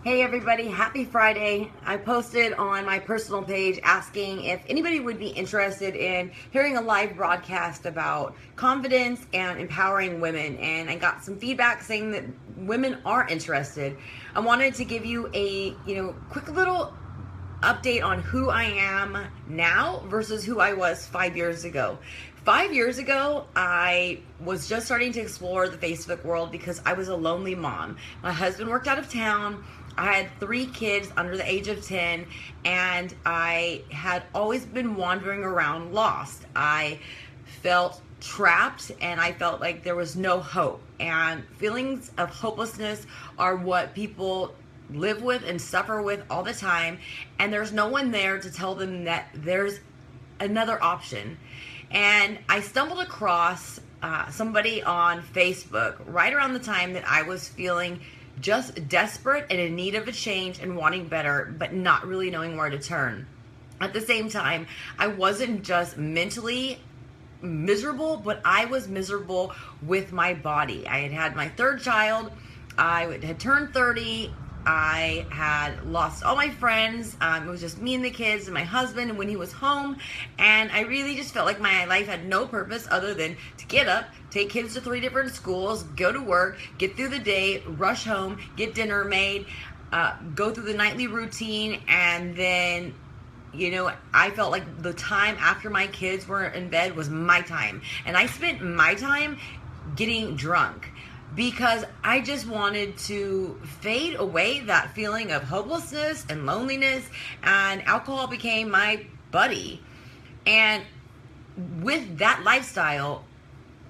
Hey everybody, happy Friday. I posted on my personal page asking if anybody would be interested in hearing a live broadcast about confidence and empowering women, and I got some feedback saying that women are interested. I wanted to give you a, quick little update on who I am now versus who I was 5 years ago. 5 years ago, I was just starting to explore the Facebook world because I was a lonely mom. My husband worked out of town. I had 3 kids under the age of 10, and I had always been wandering around lost. I felt trapped and I felt like there was no hope. And feelings of hopelessness are what people live with and suffer with all the time, and there's no one there to tell them that there's another option. And I stumbled across somebody on Facebook right around the time that I was feeling just desperate and in need of a change and wanting better, but not really knowing where to turn. At the same time, I wasn't just mentally miserable, but I was miserable with my body. I had had my 3rd child. I had turned 30. I had lost all my friends. It was just me and the kids and my husband when he was home. And I really just felt like my life had no purpose other than to get up, take kids to 3 different schools, go to work, get through the day, rush home, get dinner made, go through the nightly routine. And then, I felt like the time after my kids were in bed was my time. And I spent my time getting drunk, because I just wanted to fade away that feeling of hopelessness and loneliness, and alcohol became my buddy. And with that lifestyle,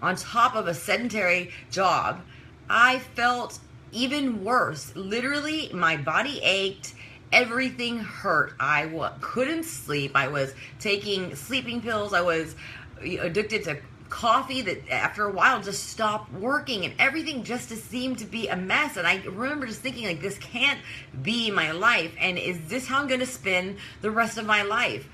on top of a sedentary job, I felt even worse. Literally, my body ached. Everything hurt. I couldn't sleep. I was taking sleeping pills. I was addicted to coffee that after a while just stopped working, and everything just seemed to be a mess. And I remember just thinking, like, this can't be my life, and is this how I'm going to spend the rest of my life?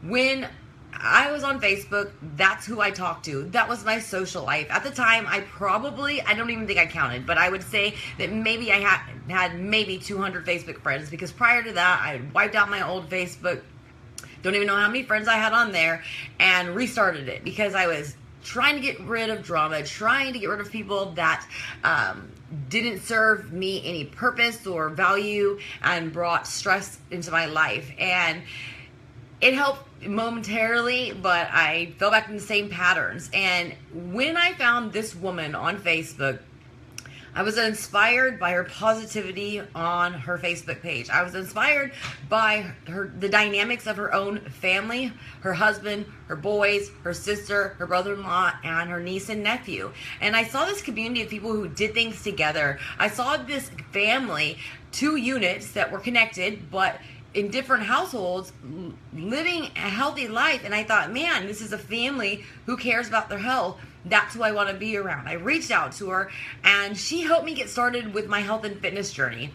When I was on Facebook, that's who I talked to. That was my social life. At the time, I don't even think I counted, but I would say that maybe I had maybe 200 Facebook friends, because prior to that, I had wiped out my old Facebook. Don't even know how many friends I had on there, and restarted it because I was trying to get rid of drama, trying to get rid of people that didn't serve me any purpose or value and brought stress into my life. And it helped momentarily, but I fell back in the same patterns. And when I found this woman on Facebook, I was inspired by her positivity on her Facebook page. I was inspired by the dynamics of her own family, her husband, her boys, her sister, her brother-in-law, and her niece and nephew. And I saw this community of people who did things together. I saw this family, 2 units that were connected, but in different households, living a healthy life. And I thought, man, this is a family who cares about their health. That's who I want to be around. I reached out to her, and she helped me get started with my health and fitness journey.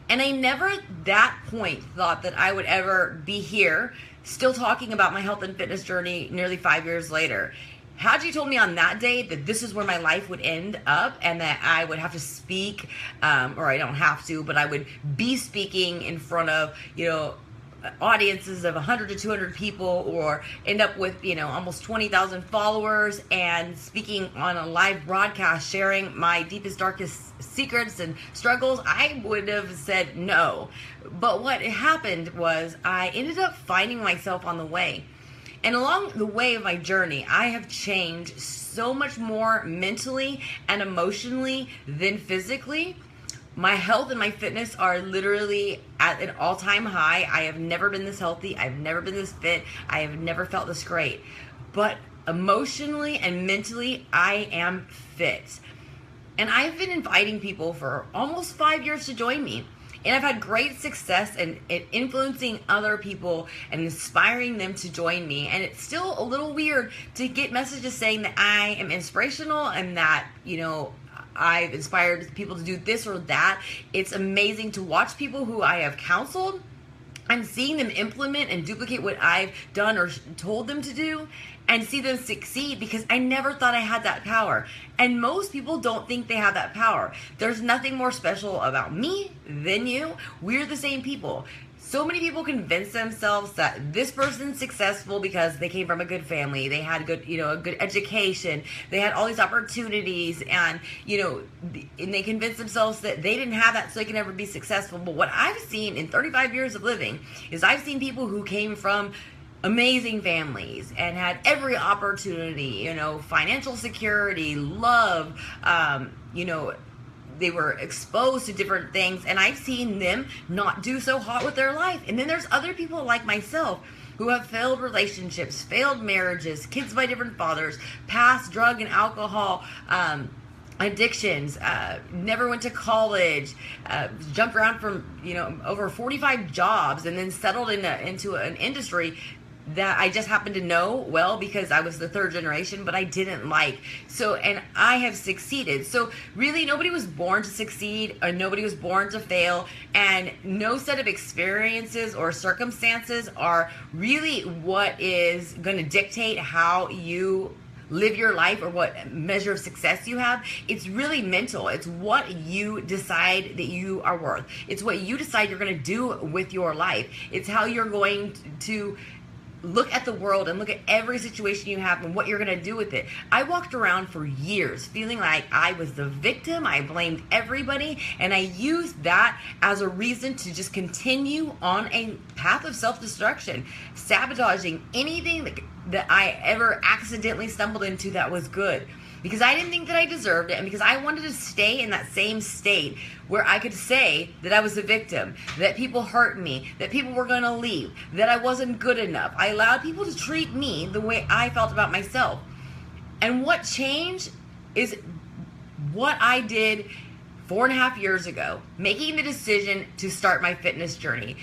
And I never at that point thought that I would ever be here still talking about my health and fitness journey nearly 5 years later. Had you told me on that day that this is where my life would end up, and that I would have to speak, or I don't have to, but I would be speaking in front of, audiences of 100 to 200 people, or end up with, almost 20,000 followers, and speaking on a live broadcast, sharing my deepest, darkest secrets and struggles, I would have said no. But what happened was I ended up finding myself on the way. And along the way of my journey, I have changed so much more mentally and emotionally than physically. My health and my fitness are literally at an all-time high. I have never been this healthy. I've never been this fit. I have never felt this great. But emotionally and mentally, I am fit. And I've been inviting people for almost 5 years to join me. And I've had great success in influencing other people and inspiring them to join me. And it's still a little weird to get messages saying that I am inspirational and that, I've inspired people to do this or that. It's amazing to watch people who I have counseled I'm seeing them implement and duplicate what I've done or told them to do, and see them succeed, because I never thought I had that power. And most people don't think they have that power. There's nothing more special about me than you. We're the same people. So many people convince themselves that this person's successful because they came from a good family, they had good, a good education, they had all these opportunities, and and they convince themselves that they didn't have that, so they can never be successful. But what I've seen in 35 years of living is I've seen people who came from amazing families and had every opportunity, financial security, love, they were exposed to different things, and I've seen them not do so hot with their life. And then there's other people like myself who have failed relationships, failed marriages, kids by different fathers, past drug and alcohol addictions, never went to college, jumped around from over 45 jobs, and then settled into an industry that I just happened to know well because I was the third generation, but I didn't like. So, and I have succeeded. So really, nobody was born to succeed, or nobody was born to fail, and no set of experiences or circumstances are really what is going to dictate how you live your life or what measure of success you have. It's really mental. It's what you decide that you are worth. It's what you decide you're going to do with your life. It's how you're going to look at the world and look at every situation you have and what you're going to do with it. I walked around for years feeling like I was the victim. I blamed everybody, and I used that as a reason to just continue on a path of self-destruction, sabotaging anything that I ever accidentally stumbled into that was good. Because I didn't think that I deserved it, and because I wanted to stay in that same state where I could say that I was a victim, that people hurt me, that people were going to leave, that I wasn't good enough. I allowed people to treat me the way I felt about myself. And what changed is what I did 4.5 years ago, making the decision to start my fitness journey.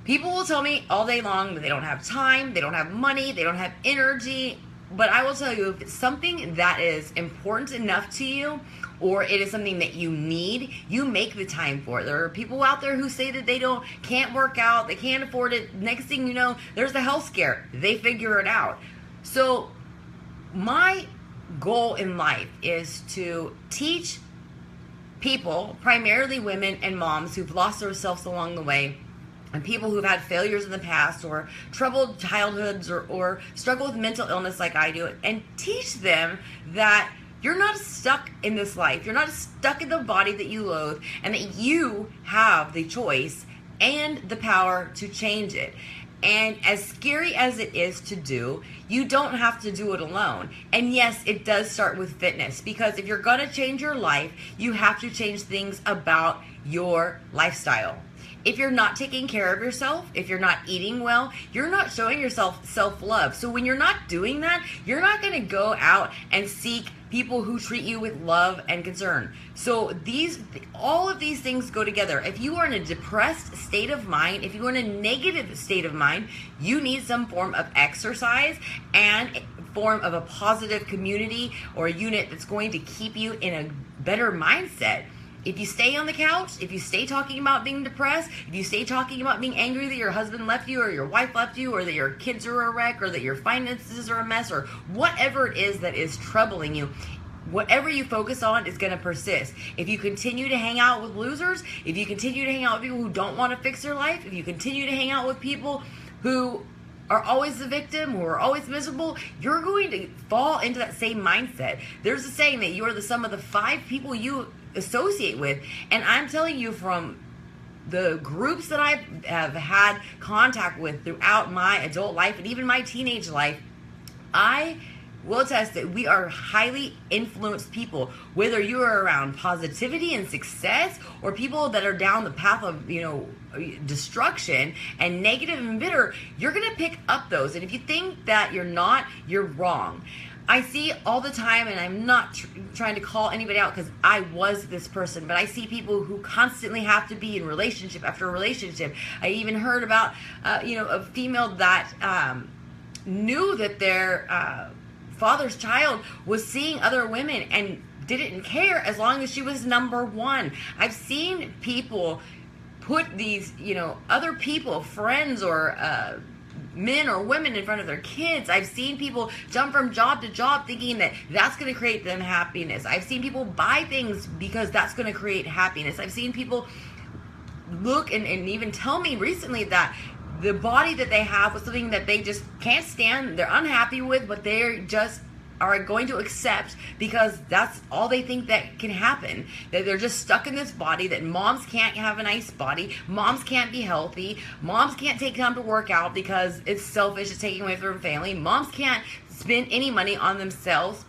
People will tell me all day long that they don't have time, they don't have money, they don't have energy. But I will tell you, if it's something that is important enough to you, or it is something that you need, you make the time for it. There are people out there who say that they can't work out, they can't afford it. Next thing you know, there's a health scare. They figure it out. So my goal in life is to teach people, primarily women and moms who've lost themselves along the way, and people who've had failures in the past, or troubled childhoods, or struggle with mental illness like I do, and teach them that you're not stuck in this life. You're not stuck in the body that you loathe, and that you have the choice and the power to change it. And as scary as it is to do, you don't have to do it alone. And yes, it does start with fitness, because if you're going to change your life, you have to change things about your lifestyle. If you're not taking care of yourself, if you're not eating well, you're not showing yourself self-love. So when you're not doing that, you're not going to go out and seek people who treat you with love and concern. So all of these things go together. If you are in a depressed state of mind, if you are in a negative state of mind, you need some form of exercise and form of a positive community or a unit that's going to keep you in a better mindset. If you stay on the couch, if you stay talking about being depressed, if you stay talking about being angry that your husband left you, or your wife left you, or that your kids are a wreck, or that your finances are a mess, or whatever it is that is troubling you, whatever you focus on is going to persist. If you continue to hang out with losers, if you continue to hang out with people who don't want to fix their life, if you continue to hang out with people who are always the victim, who are always miserable, you're going to fall into that same mindset. There's a saying that you are the sum of the 5 people you associate with, and I'm telling you, from the groups that I have had contact with throughout my adult life and even my teenage life, I will attest that we are highly influenced people. Whether you are around positivity and success, or people that are down the path of destruction and negative and bitter, you're gonna pick up those. And if you think that you're not, you're wrong. I see all the time, and I'm not trying to call anybody out because I was this person, but I see people who constantly have to be in relationship after relationship. I even heard about, a female that knew that their father's child was seeing other women and didn't care as long as she was number one. I've seen people put these, other people, friends or men or women in front of their kids. I've seen people jump from job to job thinking that that's going to create them happiness. I've seen people buy things because that's going to create happiness. I've seen people look and even tell me recently that the body that they have was something that they just can't stand, they're unhappy with, but they're just are going to accept because that's all they think that can happen. That they're just stuck in this body, that moms can't have a nice body, moms can't be healthy, moms can't take time to work out because it's selfish, it's taking away from their family, moms can't spend any money on themselves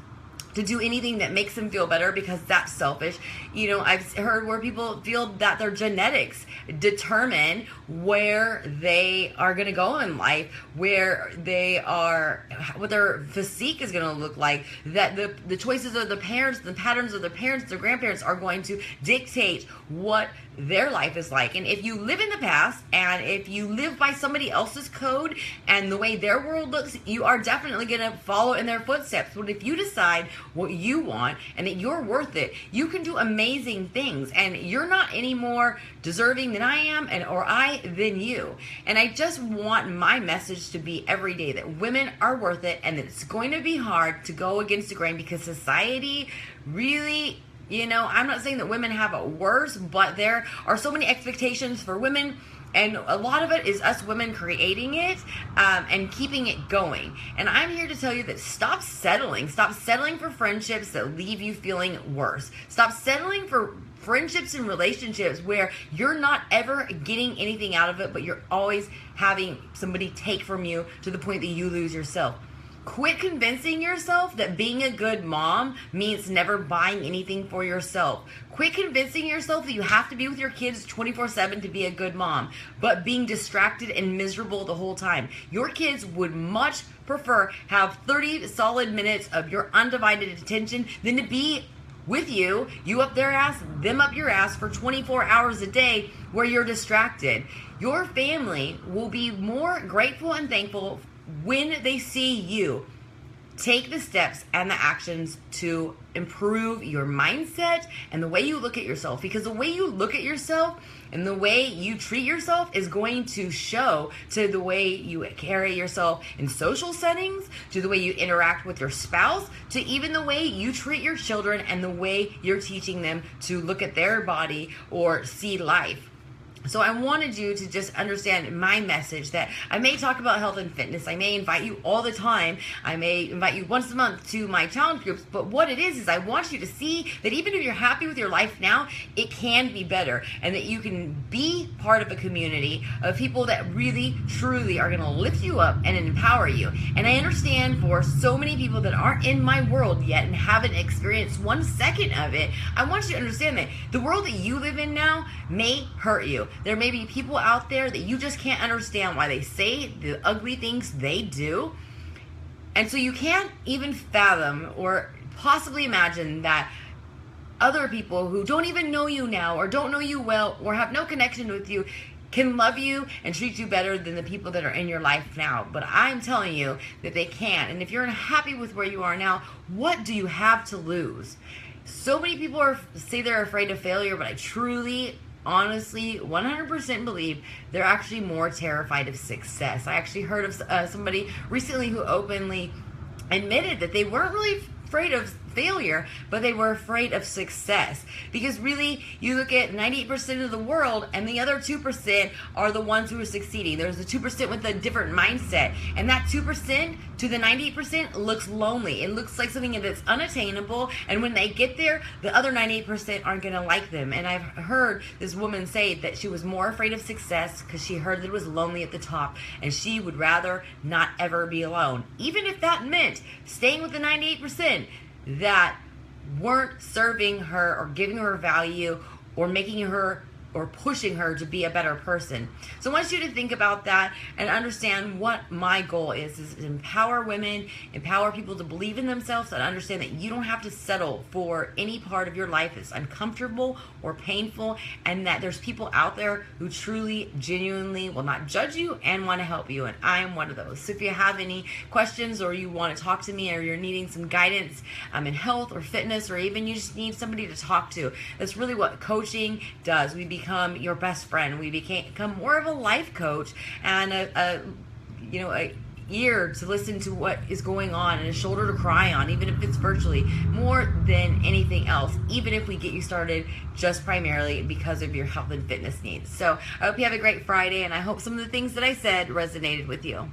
to do anything that makes them feel better because that's selfish. I've heard where people feel that their genetics determine where they are going to go in life, where they are, what their physique is going to look like, that the choices of the parents, the patterns of the parents, their grandparents are going to dictate what their life is like. And if you live in the past and if you live by somebody else's code and the way their world looks, you are definitely going to follow in their footsteps. But if you decide what you want and that you're worth it, you can do amazing things, and you're not any more deserving than I am or I than you. And I just want my message to be every day that women are worth it, and that it's going to be hard to go against the grain because society really, I'm not saying that women have it worse, but there are so many expectations for women, and a lot of it is us women creating it and keeping it going. And I'm here to tell you that stop settling for friendships that leave you feeling worse. Stop settling for friendships and relationships where you're not ever getting anything out of it, but you're always having somebody take from you to the point that you lose yourself. Quit convincing yourself that being a good mom means never buying anything for yourself. Quit convincing yourself that you have to be with your kids 24/7 to be a good mom, but being distracted and miserable the whole time. Your kids would much prefer have 30 solid minutes of your undivided attention than to be with you up their ass, them up your ass for 24 hours a day where you're distracted. Your family will be more grateful and thankful when they see you take the steps and the actions to improve your mindset and the way you look at yourself. Because the way you look at yourself and the way you treat yourself is going to show to the way you carry yourself in social settings, to the way you interact with your spouse, to even the way you treat your children and the way you're teaching them to look at their body or see life. So I wanted you to just understand my message that I may talk about health and fitness. I may invite you all the time. I may invite you once a month to my challenge groups. But what it is I want you to see that even if you're happy with your life now, it can be better. And that you can be part of a community of people that really, truly are going to lift you up and empower you. And I understand for so many people that aren't in my world yet and haven't experienced 1 second of it, I want you to understand that the world that you live in now may hurt you. There may be people out there that you just can't understand why they say the ugly things they do. And so you can't even fathom or possibly imagine that other people who don't even know you now or don't know you well or have no connection with you can love you and treat you better than the people that are in your life now. But I'm telling you that they can. And if you're unhappy with where you are now, what do you have to lose? So many people say they're afraid of failure, but I truly, honestly, 100% believe they're actually more terrified of success. I actually heard of somebody recently who openly admitted that they weren't really afraid of failure, but they were afraid of success. Because really, you look at 98% of the world, and the other 2% are the ones who are succeeding. There's the 2% with a different mindset, and that 2% to the 98% looks lonely. It looks like something that's unattainable, and when they get there, the other 98% aren't going to like them. And I've heard this woman say that she was more afraid of success because she heard that it was lonely at the top, and she would rather not ever be alone, even if that meant staying with the 98% that weren't serving her or giving her value or making her or pushing her to be a better person. So I want you to think about that and understand what my goal is empower women, empower people to believe in themselves, and understand that you don't have to settle for any part of your life that's uncomfortable or painful, and that there's people out there who truly, genuinely will not judge you and want to help you, and I am one of those. So if you have any questions or you want to talk to me or you're needing some guidance in health or fitness, or even you just need somebody to talk to, that's really what coaching does. We become become your best friend. We become more of a life coach and a ear to listen to what is going on and a shoulder to cry on, even if it's virtually, more than anything else, even if we get you started just primarily because of your health and fitness needs. So I hope you have a great Friday, and I hope some of the things that I said resonated with you.